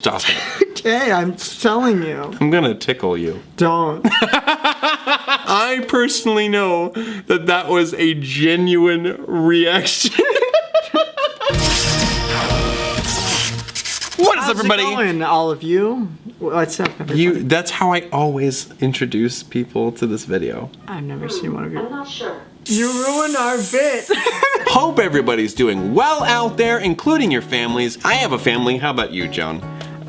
Stop it. Okay, I'm telling you. I'm gonna tickle you. Don't. I personally know that that was a genuine reaction. What is everybody? How's it going, all of you? What's up, everybody? That's how I always introduce people to this video. I've never seen one of you. I'm not sure. You ruined our bit. Hope everybody's doing well out there, including your families. I have a family. How about you, Joan?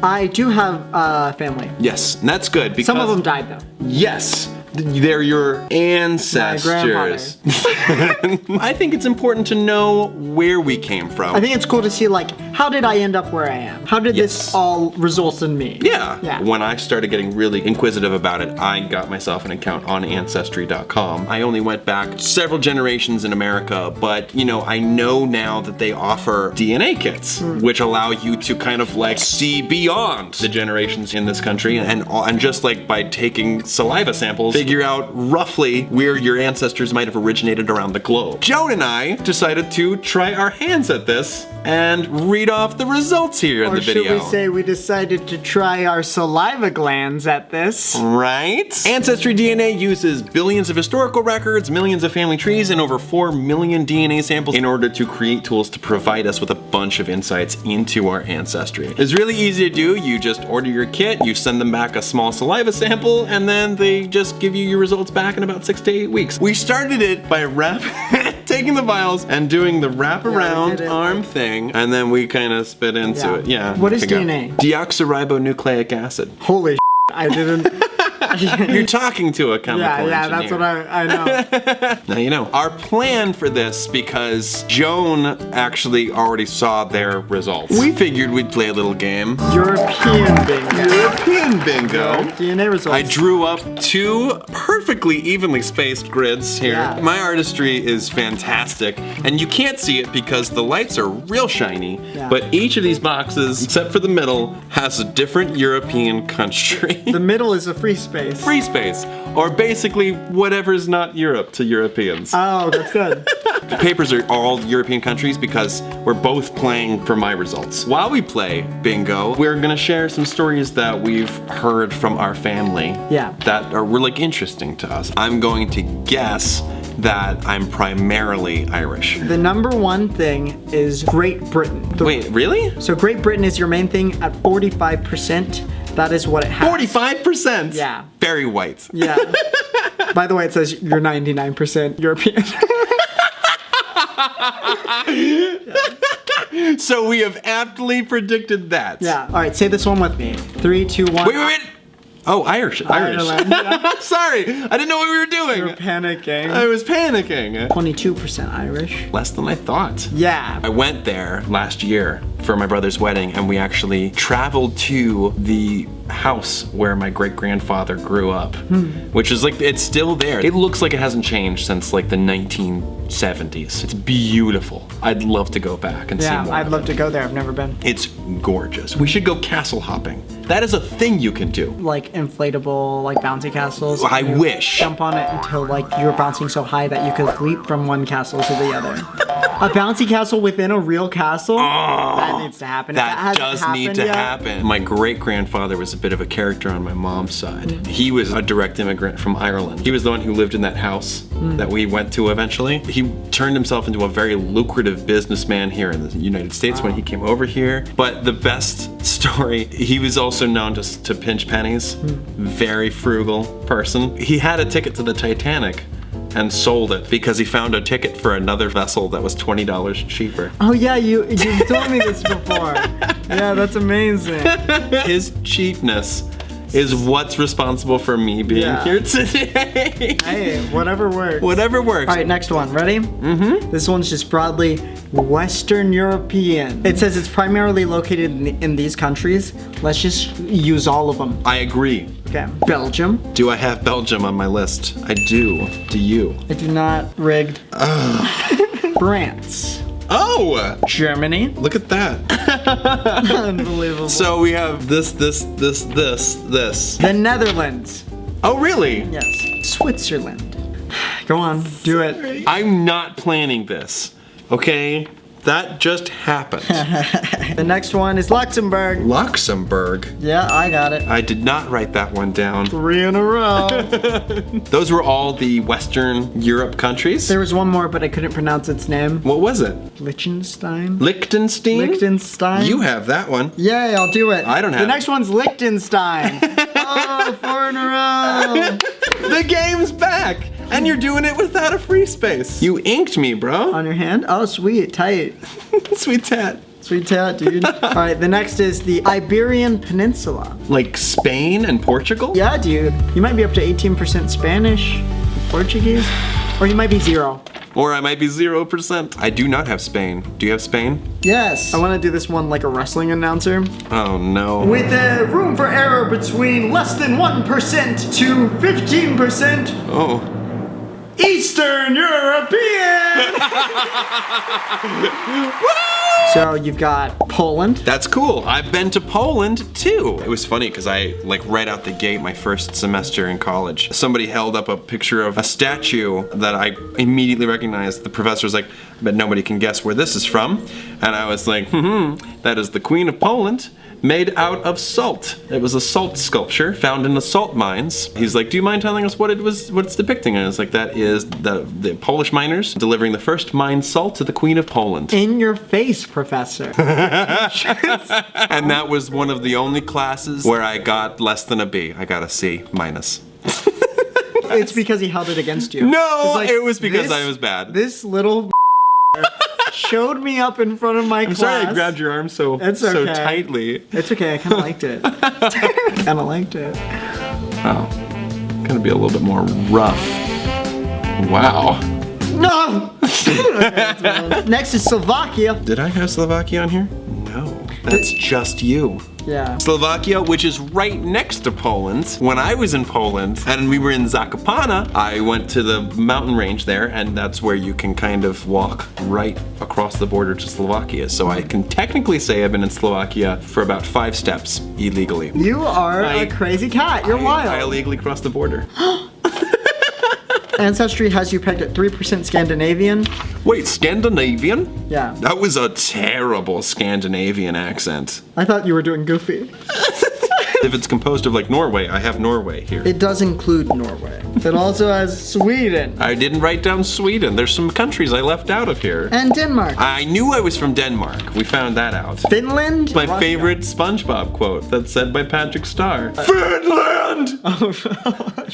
I do have a family. Yes, and that's good because Some of them died, though. Yes, they're your ancestors. I think it's important to know where we came from. I think it's cool to see, like, how did I end up where I am? How did this all result in me? Yeah. When I started getting really inquisitive about it, I got myself an account on Ancestry.com. I only went back several generations in America, but, you know, I know now that they offer DNA kits, which allow you to kind of, like, see beyond the generations in this country, and just, like, by taking saliva samples, figure out roughly where your ancestors might have originated around the globe. Joan and I decided to try our hands at this and read off the results here in the video. Or should we say we decided to try our saliva glands at this? Right? AncestryDNA uses billions of historical records, millions of family trees, and over 4 million DNA samples in order to create tools to provide us with a bunch of insights into our ancestry. It's really easy to do. You just order your kit, you send them back a small saliva sample, and then they just give you your results back in about 6 to 8 weeks. We started it by taking the vials and doing the wrap-around arm thing, and then we kind of spit into it. Yeah. What is DNA? Deoxyribonucleic acid. Holy I didn't... You're talking to a chemical engineer. Yeah, that's what I know. Now you know. Our plan for this, because Joan actually already saw their results, we figured we'd play a little game. European bingo. European bingo. DNA results. I drew up 2 perfectly evenly spaced grids here. Yeah. My artistry is fantastic, and you can't see it because the lights are real shiny, but each of these boxes, except for the middle, has a different European country. The middle is a free space. Free space, or basically whatever's not Europe to Europeans. Oh, that's good. The papers are all European countries because we're both playing for my results. While we play bingo, we're gonna share some stories that we've heard from our family that are really interesting to us. I'm going to guess that I'm primarily Irish. The number 1 thing is Great Britain. Wait, really? So Great Britain is your main thing at 45%. That is what it has. 45%? Yeah. Very white. Yeah. By the way, it says you're 99% European. So we have aptly predicted that. Yeah. All right, say this one with me. 3, 2, 1. Wait. Oh, Irish. Ireland, yeah. Sorry, I didn't know what we were doing. You're panicking. I was panicking. 22% Irish. Less than I thought. Yeah. I went there last year for my brother's wedding, and we actually traveled to the house where my great-grandfather grew up, which is like, it's still there. It looks like it hasn't changed since like the 1970s. It's beautiful. I'd love to go back and see more. Yeah, I'd love to go there. I've never been. It's gorgeous. We should go castle hopping. That is a thing you can do. Like inflatable, like bouncy castles. I wish. Jump on it until like you're bouncing so high that you could leap from one castle to the other. A bouncy castle within a real castle? That needs to happen. That does need to happen. My great-grandfather was a bit of a character on my mom's side. He was a direct immigrant from Ireland. He was the one who lived in that house that we went to eventually. He turned himself into a very lucrative businessman here in the United States when he came over here. But the best story, he was also known to pinch pennies. Very frugal person. He had a ticket to the Titanic and sold it because he found a ticket for another vessel that was $20 cheaper. Oh yeah, you told me this before. Yeah, that's amazing. His cheapness is what's responsible for me being here today. Hey, whatever works. Whatever works. All right, next one. Ready? Mm-hmm. This one's just broadly Western European. It says it's primarily located in these countries. Let's just use all of them. I agree. Okay. Belgium. Do I have Belgium on my list? I do. Do you? I do not. Rigged. France. Oh! Germany. Look at that. Unbelievable. So we have this. The Netherlands. Oh, really? Yes. Switzerland. Go on, do it. I'm not planning this, okay? That just happened. The next one is Luxembourg. Luxembourg? Yeah, I got it. I did not write that one down. 3 in a row. Those were all the Western Europe countries? There was one more, but I couldn't pronounce its name. What was it? Liechtenstein? Liechtenstein? Liechtenstein? You have that one. Yay, I'll do it. I don't have The next one's Liechtenstein. Oh, 4 in a row. The game's back! And you're doing it without a free space. You inked me, bro. On your hand? Oh, sweet. Tight. Sweet tat. Sweet tat, dude. All right, the next is the Iberian Peninsula. Like Spain and Portugal? Yeah, dude. You might be up to 18% Spanish, Portuguese, or you might be 0. Or I might be 0%. I do not have Spain. Do you have Spain? Yes. I want to do this one like a wrestling announcer. Oh no. With a room for error between less than 1% to 15%. Oh. Eastern European! So you've got Poland. That's cool. I've been to Poland too. It was funny because like right out the gate, my first semester in college, somebody held up a picture of a statue that I immediately recognized. The professor was like, but nobody can guess where this is from. And I was like, that is the Queen of Poland. Made out of salt. It was a salt sculpture found in the salt mines. He's like, do you mind telling us what it's depicting? And I was like, that is the Polish miners delivering the first mined salt to the Queen of Poland. In your face, professor. And that was one of the only classes where I got less than a B. I got a C minus. It's because he held it against you. No, Like, it was because I was bad. This little showed me up in front of my class. I'm sorry I grabbed your arm so tightly. It's okay, I kind of liked it. Kind of liked it. Oh, gonna be a little bit more rough. Wow. No! Okay, next is Slovakia. Did I have Slovakia on here? No. That's just you. Yeah. Slovakia, which is right next to Poland. When I was in Poland and we were in Zakopane, I went to the mountain range there, and that's where you can kind of walk right across the border to Slovakia. So I can technically say I've been in Slovakia for about 5 steps illegally. You are a crazy cat. You're wild. I illegally crossed the border. Ancestry has you pegged at 3% Scandinavian. Wait, Scandinavian? Yeah. That was a terrible Scandinavian accent. I thought you were doing goofy. If it's composed of like Norway, I have Norway here. It does include Norway. It also has Sweden. I didn't write down Sweden. There's some countries I left out of here. And Denmark. I knew I was from Denmark. We found that out. Finland? My favorite SpongeBob quote that's said by Patrick Starr. Finland! Oh,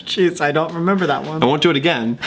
jeez, I don't remember that one. I won't do it again.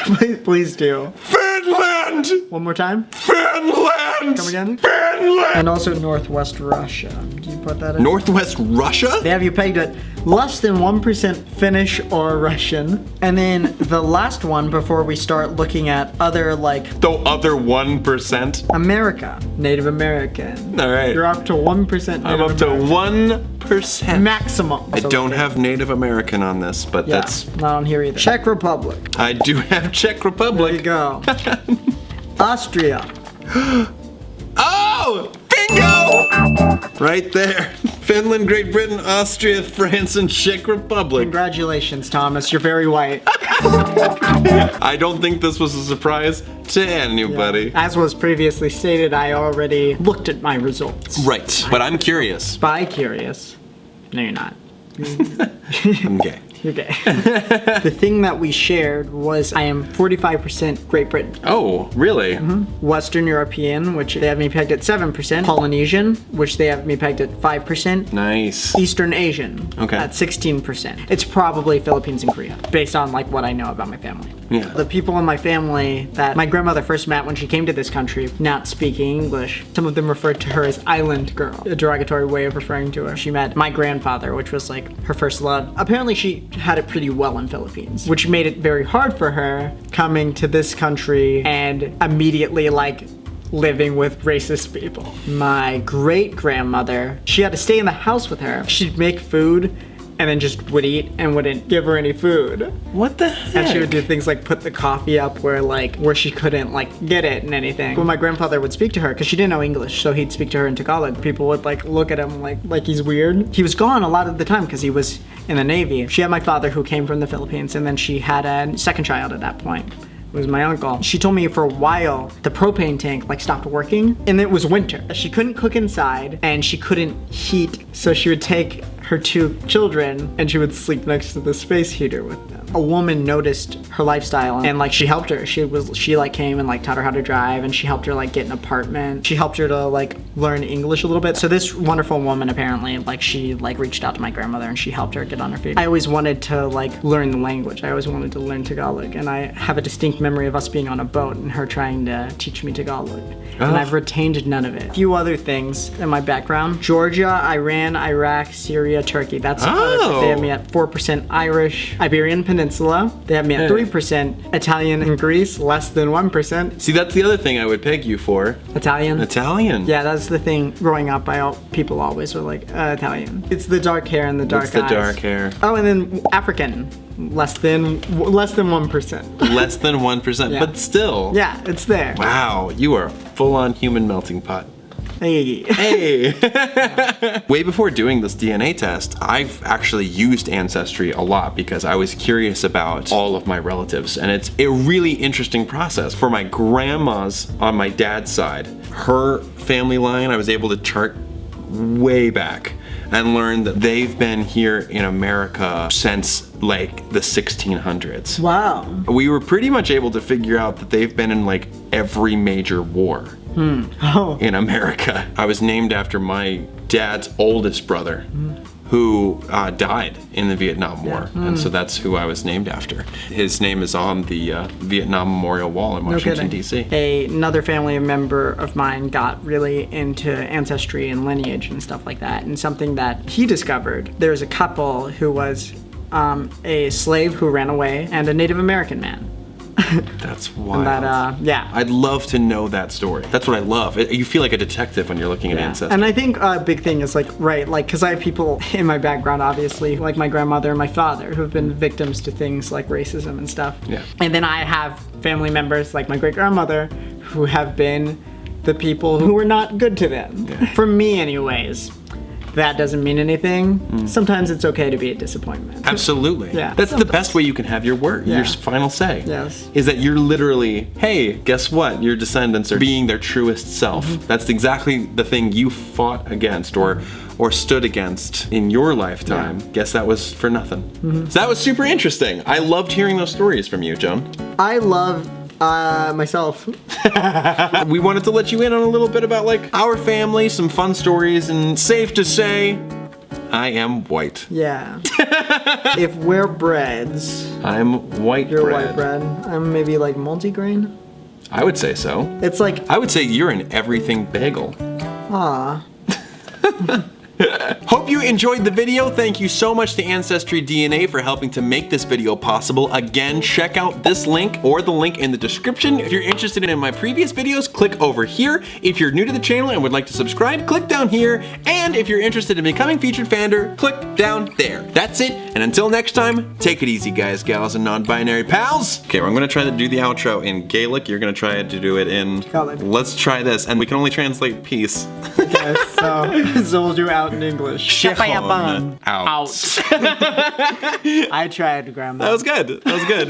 Please do. Finland! One more time. Finland! Come again. Finland! And also Northwest Russia. Do you put that in? Northwest Russia? They have you pegged at less than 1% Finnish or Russian. And then the last one before we start looking at other like... The other 1%? America. Native American. All right. You're up to 1% I'm up to 1%. maximum. I don't have Native American on this, but that's... not on here either. Czech Republic. I do have Czech There you Republic. go. Austria. Oh! Bingo! Right there. Finland, Great Britain, Austria, France, and Czech Republic. Congratulations, Thomas. You're very white. I don't think this was a surprise to anybody. As was previously stated, I already looked at my results. Right, but I'm curious. By curious. No, you're not. I'm gay. You're gay. The thing that we shared was I am 45% Great Britain. Oh, really? Western European, which they have me pegged at 7%. Polynesian, which they have me pegged at 5%. Nice. Eastern Asian at 16%. It's probably Philippines and Korea, based on like what I know about my family. Yeah. The people in my family that my grandmother first met when she came to this country, not speaking English, some of them referred to her as Island Girl, a derogatory way of referring to her. She met my grandfather, which was like her first love. Apparently she had it pretty well in Philippines, which made it very hard for her coming to this country and immediately like living with racist people. My great grandmother, she had to stay in the house with her. She'd make food and then just would eat and wouldn't give her any food. What the heck? And she would do things like put the coffee up where she couldn't like get it and anything. When my grandfather would speak to her, because she didn't know English, so he'd speak to her in Tagalog, people would like look at him like he's weird. He was gone a lot of the time because he was in the Navy. She had my father who came from the Philippines, and then she had a second child at that point. was my uncle. She told me for a while the propane tank like stopped working and it was winter. She couldn't cook inside and she couldn't heat, so she would take her 2 children and she would sleep next to the space heater with them. A woman noticed her lifestyle and like she helped her. She like came and like taught her how to drive, and she helped her like get an apartment. She helped her to like learn English a little bit. So this wonderful woman apparently like she like reached out to my grandmother and she helped her get on her feet. I always wanted to like learn the language. I always wanted to learn Tagalog, and I have a distinct memory of us being on a boat and her trying to teach me Tagalog. And I've retained none of it. A few other things in my background: Georgia, Iran, Iraq, Syria, Turkey. That's they have me at 4% Irish. Iberian Peninsula, they have me at 3%. Italian and Greece, less than 1%. See, that's the other thing I would peg you for. Italian. Yeah, that's the thing. Growing up, people always were like, Italian. It's the dark hair and the dark eyes. It's the dark hair. Oh, and then African. Less than 1%. Less than 1%, Yeah. but still. Yeah, it's there. Wow, you are full-on human melting pot. Hey. Way before doing this DNA test, I've actually used Ancestry a lot because I was curious about all of my relatives, and it's a really interesting process. For my grandma's on my dad's side, her family line, I was able to chart way back and learn that they've been here in America since like the 1600s. Wow. We were pretty much able to figure out that they've been in like every major war in America. I was named after my dad's oldest brother, who died in the Vietnam War, and so that's who I was named after. His name is on the Vietnam Memorial Wall in Washington, D.C. Another family member of mine got really into ancestry and lineage and stuff like that, and something that he discovered, there's a couple who was a slave who ran away and a Native American man. That's wild. Yeah. I'd love to know that story. That's what I love. You feel like a detective when you're looking at Ancestry. And I think a big thing is like, because I have people in my background, obviously, like my grandmother and my father, who have been victims to things like racism and stuff. Yeah. And then I have family members like my great-grandmother who have been the people who were not good to them. Yeah. For me, anyways. That doesn't mean anything. Sometimes it's okay to be a disappointment. Absolutely. Yeah. That's the best way you can have your word, your final say. Yes. Is that you're literally, hey, guess what? Your descendants are being their truest self. That's exactly the thing you fought against or stood against in your lifetime. Guess that was for nothing. So that was super interesting. I loved hearing those stories from you, Joan. I love myself. We wanted to let you in on a little bit about like our family, some fun stories, and safe to say, I am white. Yeah. If we're breads, I'm white you're bread. white bread. I'm maybe like multigrain. I would say so. It's like, I would say you're an everything bagel. ah. Hope you enjoyed the video. Thank you so much to AncestryDNA for helping to make this video possible. Again, check out this link or the link in the description. If you're interested in my previous videos, click over here. If you're new to the channel and would like to subscribe, click down here. And if you're interested in becoming featured fander, click down there. That's it. And until next time, take it easy, guys, gals, and non-binary pals. Okay, well, I'm gonna try to do the outro in Gaelic. You're gonna try to do it in... Gaelic. Let's try this. And we can only translate peace. Okay, so we'll do out in English. Out. I tried, Grandma. That was good. That was good.